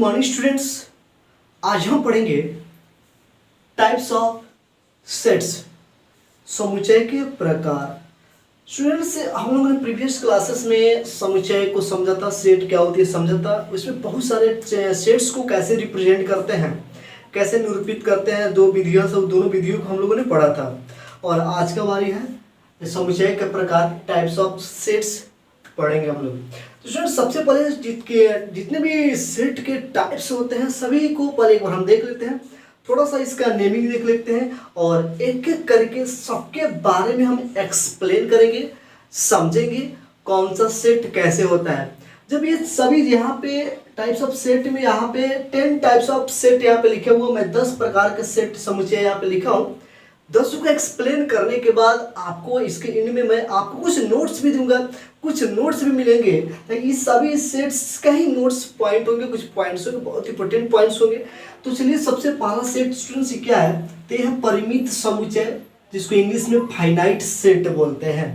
Morning students. आज हम पढ़ेंगे टाइप्स ऑफ सेट्स, समुच्चय के प्रकार। स्टूडेंट्स, हम लोगों ने प्रीवियस क्लासेस में समुच्चय को समझा था, सेट क्या होती है समझा था। उसमें बहुत सारे सेट्स को कैसे रिप्रेजेंट करते हैं, कैसे निरूपित करते हैं, दो विधियों से दोनों विधियों को हम लोगों ने पढ़ा था। और आज का बारी है समुच्चय के प्रकार, टाइप्स ऑफ सेट्स पढ़ेंगे हम लोग। तो स्टूडेंट, सबसे पहले जितने भी सेट के टाइप्स होते हैं सभी को पहले एक बार हम देख लेते हैं, थोड़ा सा इसका नेमिंग देख लेते हैं और एक एक करके सबके बारे में हम एक्सप्लेन करेंगे, समझेंगे कौन सा सेट कैसे होता है। जब ये सभी यहाँ पे टाइप्स ऑफ सेट में यहाँ पे 10 टाइप्स ऑफ सेट यहाँ पे लिखे हुए, मैं 10 प्रकार के सेट समुच्चय यहाँ पे लिखा हूँ। 10 को एक्सप्लेन करने के बाद आपको इसके एंड में मैं आपको कुछ नोट्स भी दूंगा, कुछ नोट्स भी मिलेंगे, ताकि ये सभी सेट्स का ही नोट्स पॉइंट होंगे, कुछ पॉइंट्स होंगे, बहुत इंपॉर्टेंट पॉइंट्स होंगे। तो चलिए, सबसे पहला सेट स्टूडेंट्स क्या है, तो यह है परिमित समुच्चय, जिसको इंग्लिश में फाइनाइट सेट बोलते हैं।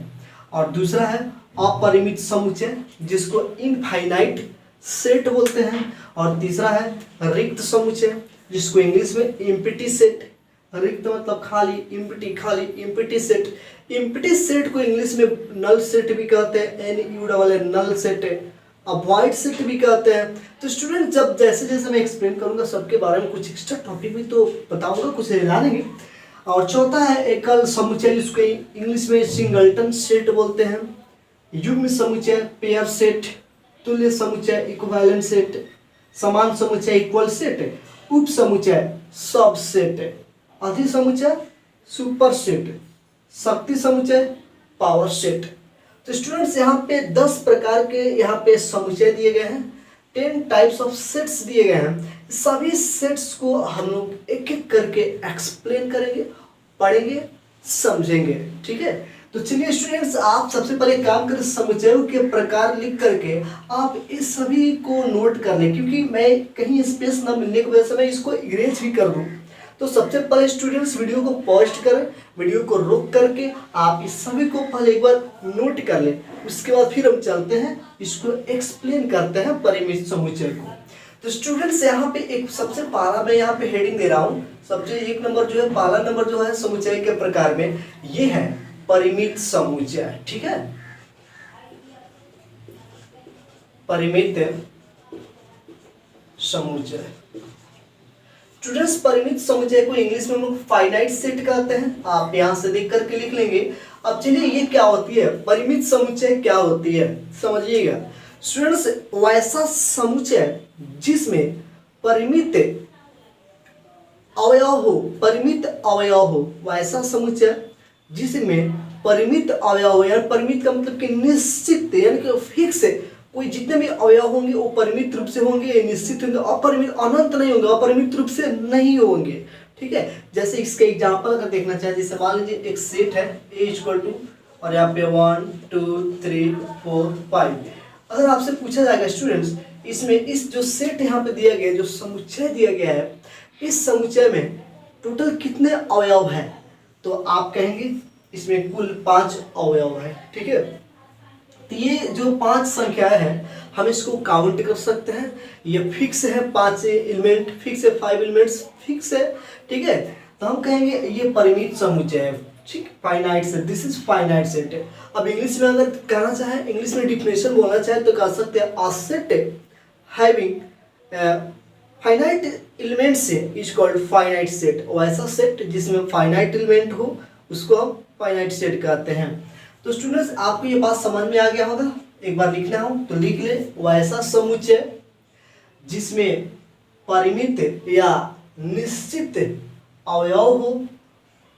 और दूसरा है अपरिमित समुच्चय, जिसको इनफाइनाइट सेट बोलते हैं। और तीसरा है रिक्त समुच्चय, जिसको इंग्लिश में एम्प्टी सेट, रिक्त मतलब खाली, एम्प्टी सेट। एम्प्टी सेट को इंग्लिश में नल सेट भी कहते हैं, NU null set, avoid set भी कहते हैं। तो स्टूडेंट, जब जैसे जैसे मैं एक्सप्लेन करूंगा सबके बारे में कुछ एक्स्ट्रा टॉपिक भी तो बताऊंगा, कुछ हिला देंगे। और चौथा है एकल समुच्चय, जिसको इंग्लिश में सिंगलटन सेट बोलते हैं। युग्म समुच्चय, पेयर सेट, तुल्य समुच्चय, इक्विवेलेंट सेट, समान समुच्चय, इक्वल सेट, उप समुच्चय, सब सेट, अधि समुच्चय, सुपर सेट, शक्ति समुच्चय, पावर सेट। तो स्टूडेंट्स, यहाँ पे 10 प्रकार के यहाँ पे समुच्चय दिए गए हैं, 10 टाइप्स ऑफ सेट्स दिए गए हैं। सभी सेट्स को हम लोग एक एक करके एक्सप्लेन करेंगे, पढ़ेंगे, समझेंगे, ठीक है। तो चलिए स्टूडेंट्स, आप सबसे पहले काम करें, समुच्चयों के प्रकार लिख करके आप इस सभी को नोट कर लें, क्योंकि मैं कहीं स्पेस ना मिलने की वजह से मैं इसको इरेज भी कर दूं। तो सबसे पहले स्टूडेंट्स, वीडियो को पॉज करें, वीडियो को रोक करके आप इस सभी को पहले एक बार नोट कर लें। उसके बाद फिर हम चलते हैं, इसको एक्सप्लेन करते हैं परिमित समुच्चय को। तो स्टूडेंट्स, यहाँ पे एक सबसे पहला मैं यहाँ पे हेडिंग दे रहा हूँ। सबसे एक नंबर जो है, पहला नंबर जो है समुच्चय के प्रकार में, ये है परिमित समुच्चय, ठीक है। परिमित समुच्चय स्टूडेंट्स, परिमित समुच्चय को इंग्लिश में हम लोग फाइनाइट सेट कहते हैं। आप यहां से देख करके लिख लेंगे। अब चलिए, ये क्या होती है, परिमित समुच्चय क्या होती है समझिएगा स्टूडेंट्स। वैसा समुच्चय जिसमें परिमित अवयव हो, वैसा समुच्चय जिसमें परिमित अवयव, यानी परिमित का मतलब कि निश्चित, यानी कि फिक्स, कोई जितने भी अवयव होंगे वो परिमित रूप से होंगे, निश्चित होंगे, अपरिमित अनंत नहीं होंगे, अपरिमित रूप से नहीं होंगे, ठीक है। जैसे इसका एग्जांपल अगर देखना चाहे, जैसे मान लीजिए एक सेट है A = और यहाँ पे 1 2 3 4 5। अगर आपसे पूछा जाएगा स्टूडेंट्स, इसमें इस जो सेट यहाँ पे दिया गया, जो समुच्चय दिया गया है, इस समुच्चय में टोटल कितने अवयव है, तो आप कहेंगे इसमें कुल 5 अवयव है, ठीक है। तो ये जो 5 संख्याएं हैं, हम इसको काउंट कर सकते हैं। ये फिक्स है, 5 एलिमेंट फिक्स है, 5 एलिमेंट्स फिक्स है, ठीक है। तो हम कहेंगे ये परिमित समुच्चय है, ठीक, finite set, this is finite set. अब इंग्लिश में अगर कहना चाहे, इंग्लिश में डिफिनेशन बोलना चाहे तो कह सकते हैं a set having finite elements is called finite set. वैसा सेट जिसमें फाइनाइट एलिमेंट हो उसको हम फाइनाइट सेट कहते हैं। तो स्टूडेंट्स, आपको ये बात समझ में आ गया होगा। एक बार लिखना हो तो लिख ले, वैसा समुच्चय जिसमें परिमित या निश्चित अवयव हो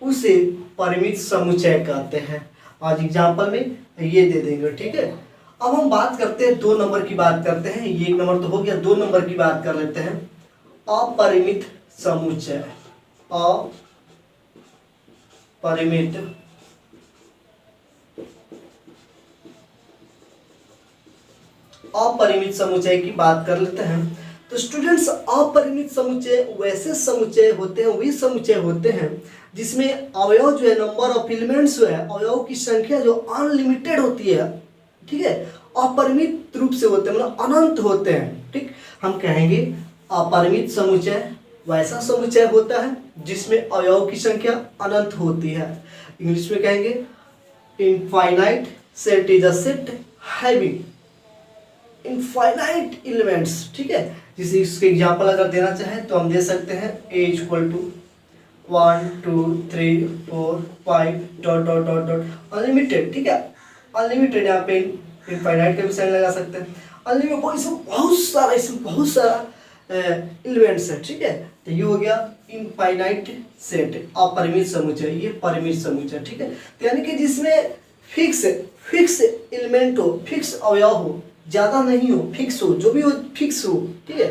उसे परिमित समुच्चय कहते हैं। आज एग्जांपल में ये दे देंगे, ठीक है। अब हम बात करते हैं 2 नंबर की बात करते हैं। ये 1 नंबर तो हो गया, 2 नंबर की बात कर लेते हैं, अपरिमित समुच्चय। अपरिमित समुच्चय की बात कर लेते हैं। तो स्टूडेंट्स, अपरिमित समुच्चय वैसे समुच्चय होते हैं, वही समुच्चय होते हैं जिसमें अवयव जो है, नंबर ऑफ एलिमेंट्स जो है, अवयव की संख्या जो अनलिमिटेड होती है, ठीक है, अपरिमित रूप से होते हैं, मतलब अनंत होते हैं, ठीक। हम कहेंगे अपरिमित समुच्चय वैसा समुच्चय होता है जिसमें अवयव की संख्या अनंत होती है। इंग्लिश में कहेंगे infinite set is a set having infinite elements. ठीक है, जिसे इसके एग्जांपल अगर देना चाहें तो हम दे सकते हैं a equal to 1 2 3 4 5 dot dot dot dot unlimited. ठीक है, अनलिमिटेड यहाँ पे इनफाइनाइट का भी साइन लगा सकते हैं। अनलिमिटेड इसमें बहुत सारा एलिमेंट्स है। ठीक है, तो ये हो गया इनफाइनाइट सेट अपरिमित समुच्चय, ये परिमित समुच्चय। ठीक है, तो यानी कि जिसमें फिक्स एलिमेंट हो, फिक्स अवयव हो, ज़्यादा नहीं हो, फिक्स हो, जो भी हो फिक्स हो। ठीक है,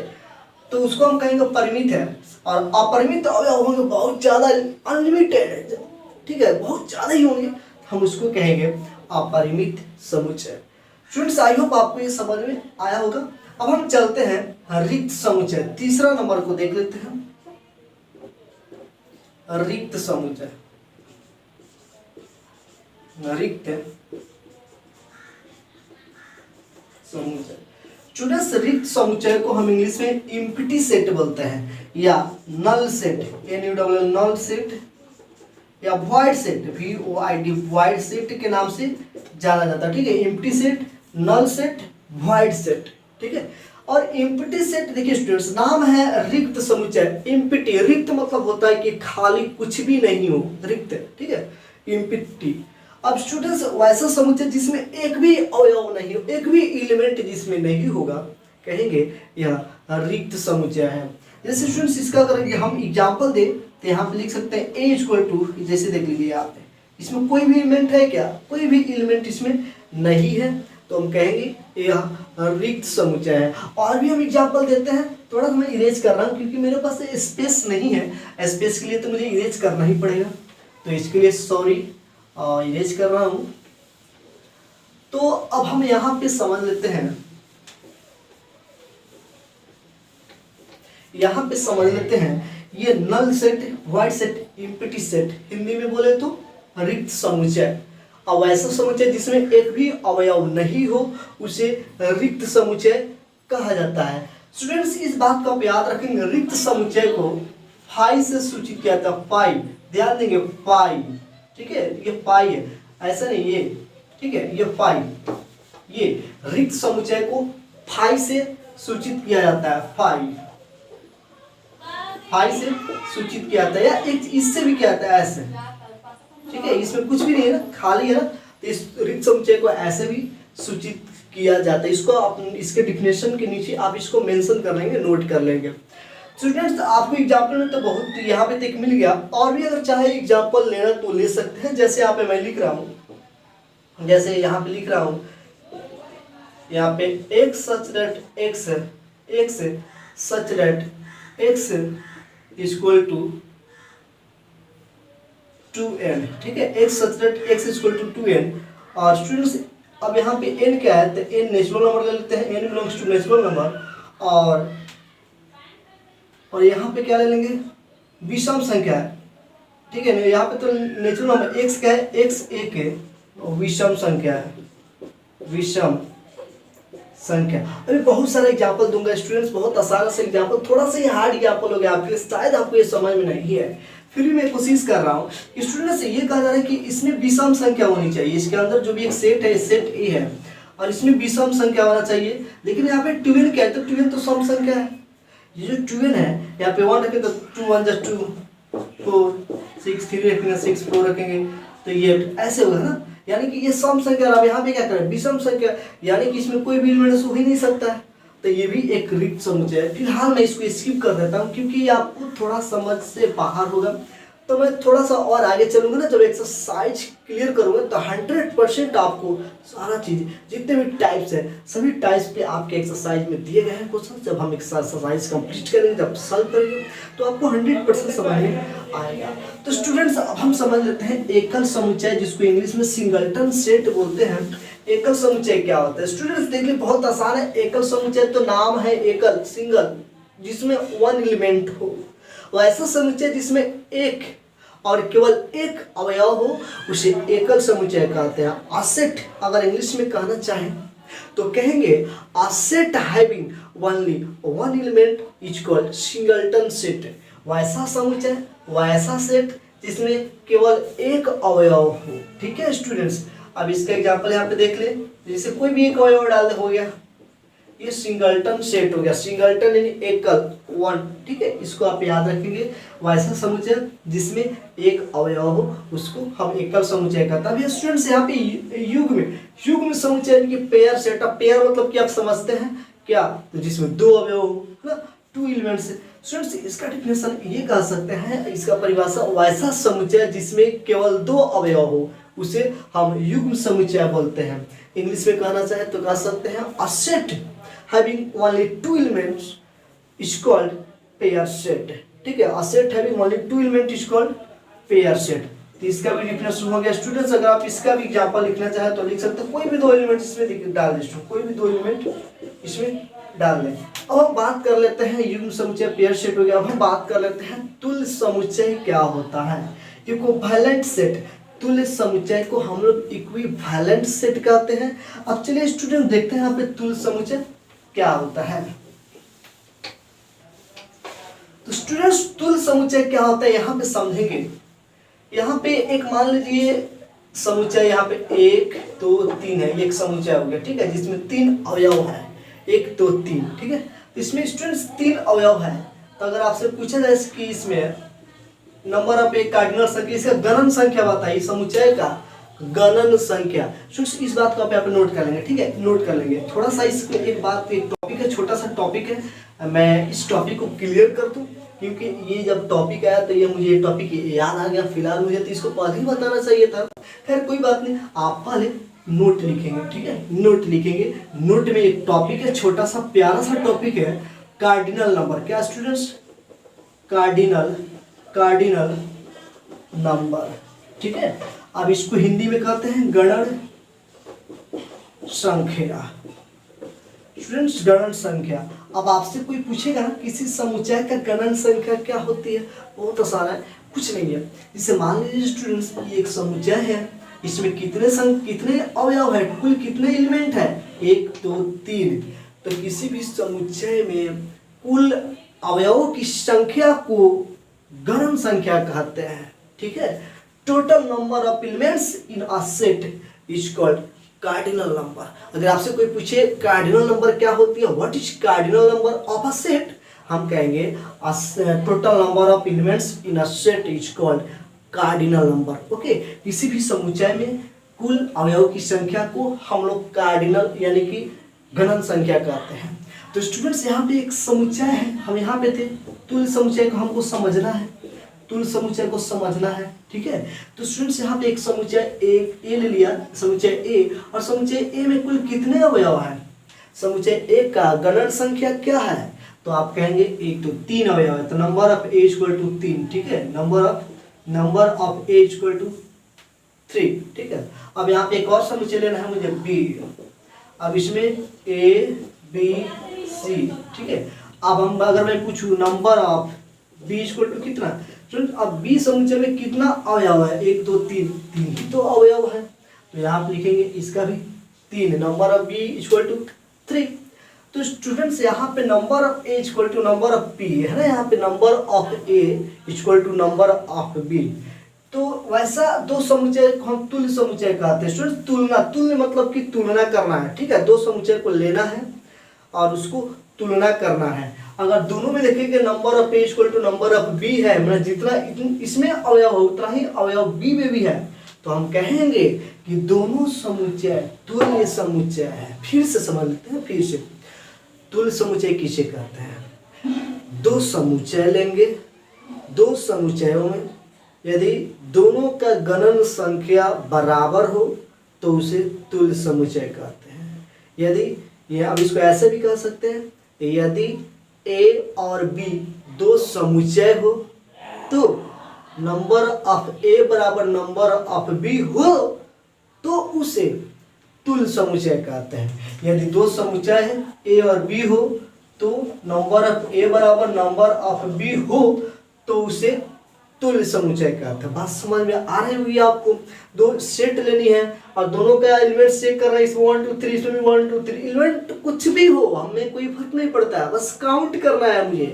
तो उसको हम कहेंगे परिमित है। और अपरिमित अवयव होंगे बहुत ज़्यादा, अनलिमिटेड। ठीक है, बहुत ज़्यादा ही होंगे, हम उसको कहेंगे अपरिमित समुच्चय। स्टूडेंट्स आई होप आपको ये समझ में आया होगा। अब हम चलते हैं रिक्त समुच्चय, तीसरा नंबर को देख लेते हैं। रिक्त समुच्चय, रिक्त समुच्चय। स्टूडेंट्स रिक्त समुच्चय को हम इंग्लिश में एम्प्टी सेट बोलते हैं या नल सेट, नल सेट या void set, VOID void set के नाम से जाना जाता है। ठीक है, empty set, null set, void set. ठीक है, और एम्प्टी सेट देखिए स्टूडेंट्स, नाम है रिक्त समुच्चय। एम्प्टी, रिक्त मतलब होता है कि खाली, कुछ भी नहीं हो, रिक्त। ठीक है, एम्प्टी। अब स्टूडेंट्स वैसा समुच्चय जिसमें एक भी अवयव नहीं हो, एक भी एलिमेंट जिसमें नहीं होगा, कहेंगे यह रिक्त समुच्चय है। जैसे स्टूडेंट्स इसका अगर हम एग्जांपल दें तो यहाँ पे लिख सकते हैं a इक्वल टू, जैसे देख लीजिए यहाँ पे, इसमें कोई भी एलिमेंट है क्या? कोई भी एलिमेंट इसमें नहीं है, तो हम कहेंगे यह रिक्त समुच्चय है। और भी हम एग्जांपल देते हैं, थोड़ा सा मैं इरेज कर रहा हूँ क्योंकि मेरे पास स्पेस नहीं है, स्पेस के लिए तो मुझे इरेज करना ही पड़ेगा, तो इसके लिए सॉरी, इरेज कर रहा हूँ। तो अब हम यहाँ पे समझ लेते हैं, यहाँ पे समझ लेते हैं ये null set, void set, empty set, Hindi में बोले तो रिक्त समुच्चय। अब ऐसा समुच्चय जिसमें एक भी अवयव नहीं हो उसे रिक्त समुच्चय कहा जाता है। स्टूडेंट्स इस बात का आप याद रखेंगे, रिक्त समुच्चय को फाई से सूचित किया जाता है। फाई, ध्यान देंगे, फाई। ठीक है, ये फाई है, ऐसा नहीं ये। ठीक है, ये फाई, ये रिक्त समुच्चय को फाई से सूचित किया जाता है। फाई, फाई से सूचित किया जाता है, या एक इससे भी किया जाता है, ऐसे। ठीक है, इसमें कुछ भी नहीं है ना, खाली है ना, तो इस रिक्त समुच्चय को ऐसे भी सूचित किया जाता है। इसको आप इसके डिफिनेशन के नीचे आप इसको मेंशन कर लेंगे, नोट कर लेंगे। स्टूडेंट्स आपको एग्जाम्पल में तो बहुत यहाँ पे तक मिल गया, और भी अगर चाहे एग्जाम्पल लेना तो ले सकते हैं। जैसे यहाँ पे मैं लिख रहा हूँ, जैसे यहाँ पे लिख रहा हूँ, यहाँ पे x such that x such that x equal to 2n। ठीक है, x such that x equal to 2n। और स्टूडेंट्स अब यहाँ पे n क्या है, तो n नेचुरल नंबर ले लेते हैं, n belongs to natural number. और यहाँ पे क्या ले लेंगे, विषम संख्या है। ठीक है ना, यहाँ पे तो नेचुरल नंबर x क्या है, x एक है, विषम संख्या है, विषम संख्या। अभी बहुत सारे एग्जाम्पल दूंगा स्टूडेंट्स, बहुत आसान से एग्जाम्पल, थोड़ा सा ये हार्ड एग्जाम्पल हो गया आपके लिए, शायद आपको ये समझ में नहीं है, फिर भी मैं कोशिश कर रहा हूँ। स्टूडेंट्स ये कहा जा रहा है कि इसमें विषम संख्या होनी चाहिए, इसके अंदर जो भी एक सेट है, सेट ए है, और इसमें विषम संख्या होना चाहिए। लेकिन यहाँ पे 2n क्या है, तो 2n तो सम संख्या है। ये जो 2n है, यहाँ पे 1 रखेंगे तो 2 1 जा 2 4 6 3 रखेंगे 6 4 रखेंगे तो ये ऐसे होगा ना, यानी कि ये सम संख्या। अब यहाँ पे क्या करें, विषम संख्या, यानी कि इसमें कोई भी एलिमेंट हो ही नहीं सकता है, तो ये भी एक रिक्त समुच्चय है। फिलहाल मैं इसको स्किप कर देता हूँ क्योंकि ये आपको थोड़ा समझ से बाहर होगा। तो मैं थोड़ा सा और आगे चलूंगा ना, जब एक्सरसाइज क्लियर करूंगा तो 100% आपको सारा चीज, जितने भी टाइप्स है, सभी टाइप्स पे आपके एक्सरसाइज में दिए गए हैं क्वेश्चन। जब हम एक्सरसाइज कंप्लीट करेंगे, जब सॉल्व करेंगे, तो आपको 100% समझ में आएगा। तो स्टूडेंट्स अब हम समझ लेते हैं एकल समुच्चय, जिसको इंग्लिश में सिंगलटन सेट बोलते हैं। एकल समुच्चय क्या होता है स्टूडेंट्स, देखिए बहुत आसान है। एकल समुच्चय तो नाम है एकल, सिंगल, जिसमें वन एलिमेंट हो। वैसा समुच्चय जिसमें एक और केवल एक अवयव हो उसे एकल समुच्चय कहते हैं। असेट अगर इंग्लिश में कहना चाहें तो कहेंगे a set having only one element is called singleton set. वैसा समुच्चय, वैसा सेट जिसमें केवल एक अवयव हो। ठीक है स्टूडेंट्स, अब इसका एग्जांपल यहाँ पे देख ले, जैसे कोई भी एक अवयव डाल दे, हो गया ये सिंगलटन सेट हो गया। सिंगलटन यानी एकल, वन। ठीक है, इसको आप याद रखेंगे। वैसा समुच्चय जिसमें एक अवयव हो उसको हम एकल समुच्चय कहते हैं। अब स्टूडेंट्स यहाँ पे युग्म समुच्चय यानी कि पेयर सेट। अब पेयर मतलब कि आप समझते हैं क्या, तो जिसमें दो अवयव हो ना, टू एलिमेंट्स। स्टूडेंट्स इसका डिफिनेशन ये कह सकते हैं, इसका परिभाषा वैसा समुच्चय जिसमें केवल दो अवयव हो उसे हम युग्म समुच्चय बोलते हैं। इंग्लिश में कहना चाहे तो कह सकते हैं a set having only two elements is called pair set। ठीक है, a set having only two elements is called pair set। तो इसका भी डिफिनेशन हो गया स्टूडेंट्स। अगर आप इसका भी एग्जांपल लिखना चाहे तो लिख सकते हैं, कोई भी दो एलिमेंट इसमें डाल दें, कोई भी दो एलिमेंट इसमें डाल दें। अब हम बात कर लेते हैं युग्म समुच्चय, पेयर सेट हो गया। अब हम बात कर लेते हैं तुल्य समुच्चय क्या होता है। इक्विवेलेंट सेट, तुल्य समुच्चय को हम लोग इक्विवेलेंट सेट कहते हैं। अब चलिए स्टूडेंट देखते हैं यहाँ पे तुल्य समुच्चय क्या होता है। तो स्टूडेंट्स तुल्य समुच्चय क्या होता है यहाँ पे समझेंगे। यहाँ पे एक मान लीजिए समुच्चय, यहाँ पे 1 2 3 है, एक समुच्चय हो गया। ठीक है, जिसमें 3 अवयव है, 1 2 3। ठीक है, इसमें स्टूडेंट्स 3 अवयव है। तो अगर आपसे पूछा जाए कि इसमें नंबर ऑफ एक कार्डिनल संख्या, इसका गणन संख्या बताइए, समुच्चय का गणन संख्या। इस बात को आप यहाँ पे नोट कर लेंगे। ठीक है, नोट कर लेंगे। थोड़ा सा इसमें एक बात, एक टॉपिक है, छोटा सा टॉपिक है, मैं इस टॉपिक को क्लियर कर दूं क्योंकि ये जब टॉपिक आया तो ये मुझे ये टॉपिक याद आ गया। फिलहाल मुझे तो इसको पहले ही बताना चाहिए था। खैर कोई बात नहीं, आप पहले नोट लिखेंगे। ठीक है, नोट लिखेंगे। नोट में एक टॉपिक है, छोटा सा प्यारा सा टॉपिक है, कार्डिनल नंबर। क्या स्टूडेंट्स, कार्डिनल नंबर। ठीक है, अब इसको हिंदी में कहते हैं गणन संख्या। स्टूडेंट्स गणन संख्या। अब आपसे कोई पूछेगा किसी समुच्चय का गणन संख्या क्या होती है, बहुत आसान है, कुछ नहीं है। जैसे मान लीजिए स्टूडेंट्स ये एक समुच्चय है, इसमें कितने अवयव है, कुल कितने एलिमेंट है, 1 2 3। तो किसी भी समुच्चय में कुल अवयवों की संख्या को गणन संख्या कहते हैं। ठीक है, total number of elements in a set is called cardinal number. अगर आपसे कोई पूछे कार्डिनल नंबर क्या होती है, what is cardinal number of a set, हम कहेंगे total number of elements in a set is called cardinal number. Okay, किसी भी समुच्चय में कुल अवयव की संख्या को हम लोग कार्डिनल यानी कि गणन संख्या कहते हैं। तो स्टूडेंट्स यहाँ पे एक समुच्चय है, हम यहाँ पे थे, तुल्य समुच्चय को हमको समझना है, तुल्य समुच्चय को समझना है। ठीक है, तो स्टूडेंट्स यहाँ पे एक समुच्चय ए ले लिया, समुच्चय ए, और समुच्चय ए में कुल कितने अवयव हैं, समुच्चय ए का गणन संख्या क्या है, तो आप कहेंगे 1 तो 3 अवयव है, तो number of A equal to 3। ठीक है, number of A equal to 3। ठीक है, अब यहाँ पे एक और समुच्चय लेना है मुझे बी। अब इसमें ए बी सी। ठीक है, अब हम अगर मैं पूछूं number of B equal to कितना, अब बी समुच्चय में कितना अवयव है, 1 2 3 ही तो अवयव है, तो यहाँ पे लिखेंगे इसका भी 3, number of B equal to 3। तो स्टूडेंट्स यहाँ पे number of A equal to number of B है ना, यहाँ पे number of A equal to number of B. तो वैसा दो समुच्चय को हम तुल्य समुच्चय कहते हैं। स्टूडेंट्स तुल्य मतलब कि तुलना करना है। ठीक है, दो समुच्चय को लेना है और उसको तुलना करना है। अगर दोनों में देखेंगे number of A equal to number of B है, मतलब जितना इसमें अवयव हो उतना ही अवयव बी में भी है, तो हम कहेंगे कि दोनों समुच्चय तुल्य समुच्चय है। फिर से समझ लेते हैं, फिर से तुल्य समुच्चय किसे कहते हैं, दो समुच्चय लेंगे, दो समुच्चयों में यदि दोनों का गणन संख्या बराबर हो तो उसे तुल्य समुच्चय कहते हैं। यदि ये, अब इसको ऐसे भी कह सकते हैं, यदि ए और बी दो समुच्चय हो तो नंबर ऑफ ए बराबर नंबर ऑफ बी हो तो उसे तुल्य समुच्चय कहते हैं। यदि दो समुच्चय है ए और बी हो तो नंबर ऑफ ए बराबर नंबर ऑफ बी हो तो उसे तुल्य समुच्चय का अर्थ है। बात समझ में आ रही होगी आपको। दो सेट लेनी है और दोनों का एलिमेंट चेक कर रहे हैं, इसमें 1 2 3, इसमें भी 1 2 3, एलिमेंट कुछ भी हो हमें कोई फर्क नहीं पड़ता है, बस काउंट करना है मुझे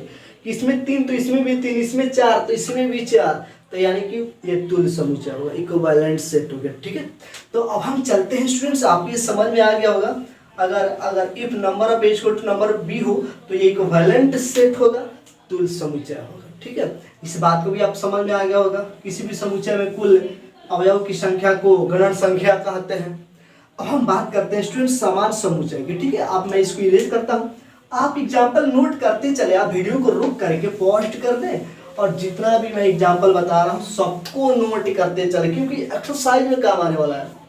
कि इसमें 3 तो इसमें भी 3, इसमें 4 तो इसमें भी 4, तो यानी कि ये तुल्य समुच्चय होगा, इक्विवेलेंट सेट हो गया। ठीक है, तो अब हम चलते हैं स्टूडेंट्स, आपको ये समझ में आ गया होगा। अगर if number of A equal to number of B हो तो ये इक्विवेलेंट सेट होगा, तुल्य समुच्चय होगा। ठीक है, इस बात को भी आप समझ में आ गया होगा। किसी भी समुच्चय में कुल अवयव की संख्या को गणन संख्या कहते हैं। अब हम बात करते हैं स्टूडेंट समान समुच्चय की। ठीक है, अब मैं इसको इरेज करता हूँ, आप एग्जाम्पल नोट करते चले, आप वीडियो को रोक करके पॉज कर दें और जितना भी मैं एग्जाम्पल बता रहा हूँ सबको नोट करते चले, क्योंकि एक्सरसाइज में काम आने वाला है।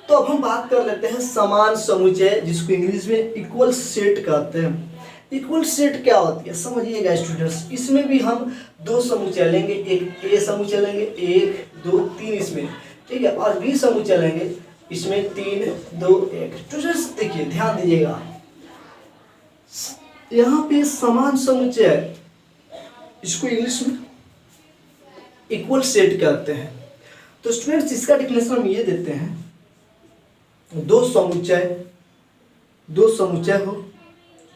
तो अब हम बात कर लेते हैं समान समुच्चय, जिसको इंग्लिश में इक्वल सेट कहते हैं। इक्वल सेट क्या होती है समझिएगा स्टूडेंट्स, इसमें भी हम दो समुच्चय लेंगे, एक ए समुच्चय लेंगे 1 2 3 इसमें, ठीक है, और बी समुच्चय लेंगे इसमें 3 2 1। स्टूडेंट्स देखिए ध्यान दीजिएगा, यहाँ पे समान समुच्चय इसको इंग्लिश में इक्वल सेट कहते हैं। तो स्टूडेंट्स इसका डिफिनेशन हम ये देते हैं, दो समुच्चय हो,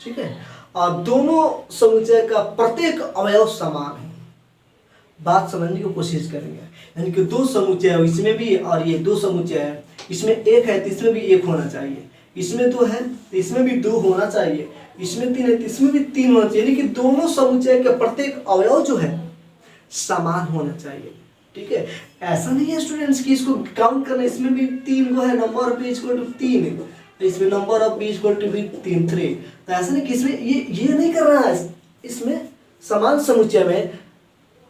ठीक है, और दोनों समुच्चय का प्रत्येक अवयव समान है। बात समझने की कोशिश करेंगे, यानी कि दो समुच्चय है इसमें भी, और ये दो समुच्चय है, इसमें एक है तो इसमें भी एक होना चाहिए, इसमें दो है तो इसमें भी दो होना चाहिए, इसमें 3 है तो इसमें भी 3 होना चाहिए, यानी कि दोनों समुच्चय के प्रत्येक अवयव जो है समान होना चाहिए। ठीक है, ऐसा नहीं है स्टूडेंट्स कि इसको काउंट करना, इसमें भी 3 को है, number of B equal to 3, तो इसमें number of B equal to भी 3 3, तो ऐसा नहीं कि इसमें ये नहीं कर रहा है। इसमें समान समुच्चय में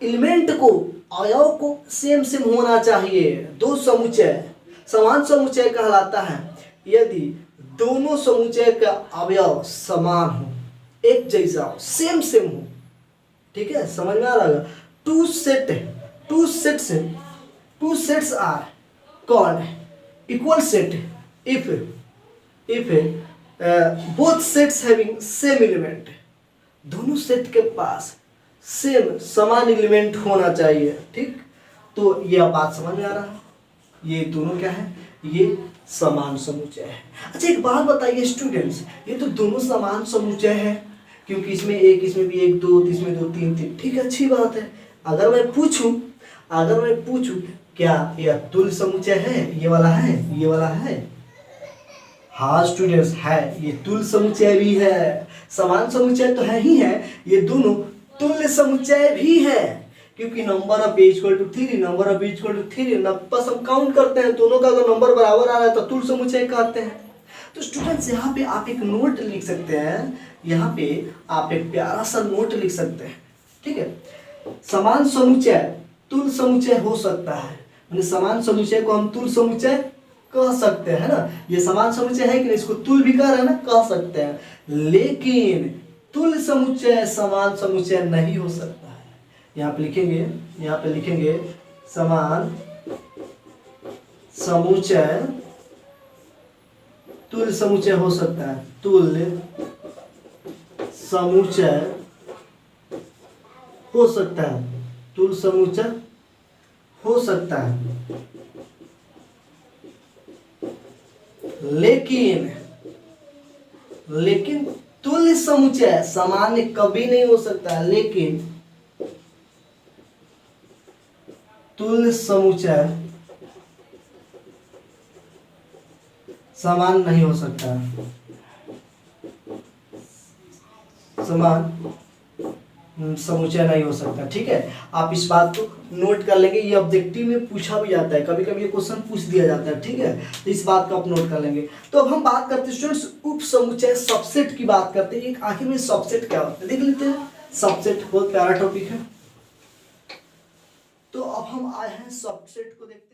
एलिमेंट को अवयव को सेम होना चाहिए। दो समुच्चय समान समुच्चय कहलाता है यदि दोनों समुच्चय का अवयव समान हो, एक जैसा हो, सेम हो। ठीक है, समझ में आ रहा है। Two sets are called equal set if both sets having same element, दोनों सेट के पास समान एलिमेंट होना चाहिए। ठीक, तो ये बात समझ में आ रहा है, ये दोनों क्या है, ये समान समुच्चय है। अच्छा एक बात बताइए स्टूडेंट्स, ये तो दोनों समान समुच्चय है, क्योंकि इसमें एक, इसमें भी 1 2, इसमें 2 3 3, ठीक है, अच्छी बात है। अगर मैं पूछूं क्या यह तुल्य समुच्चय है, ये वाला है, हाँ स्टूडेंट्स है, ये तुल्य समुच्चय भी है, समान समुच्चय तो है ही है, ये दोनों तुल्य समुच्चय भी है, क्योंकि number of A equal to 3, number of B equal to 3, बस हम काउंट करते हैं, दोनों का अगर नंबर बराबर आ रहा है तो तुल्य समुच्चय कहते हैं। तो स्टूडेंट्स यहाँ पे आप एक नोट लिख सकते हैं, यहाँ पे आप एक प्यारा सा नोट लिख सकते हैं। ठीक है, समान समुच्चय तुल्य समुच्चय हो सकता है, यानी समान समुच्चय को हम तुल्य समुच्चय कह सकते हैं ना, ये समान समुच्चय है कि नहीं, इसको तुल्य भी कह रहे हैं ना, कह सकते हैं, लेकिन तुल्य समुच्चय समान समुच्चय नहीं हो सकता है। यहाँ पे लिखेंगे समान समुच्चय तुल्य समुच्चय हो सकता है, तुल्य समुच्चय हो सकता है, तुल्य समुच्चय हो सकता है, लेकिन तुल्य समुच्चय सामान्य कभी नहीं हो सकता है, लेकिन तुल्य समुच्चय समान नहीं हो सकता, समान समुच्चय नहीं हो सकता। ठीक है, आप इस बात को नोट कर लेंगे, ये ऑब्जेक्टिव में पूछा भी जाता है, कभी कभी ये क्वेश्चन पूछ दिया जाता है। ठीक है, तो इस बात को आप नोट कर लेंगे। तो अब हम बात करते हैं स्टूडेंट्स उप समुच्चय सबसेट की बात करते हैं। एक आखिर में सबसेट क्या होता है देख लेते हैं। सबसेट बहुत प्यारा टॉपिक है, तो अब हम आए हैं सबसेट को देखते हैं।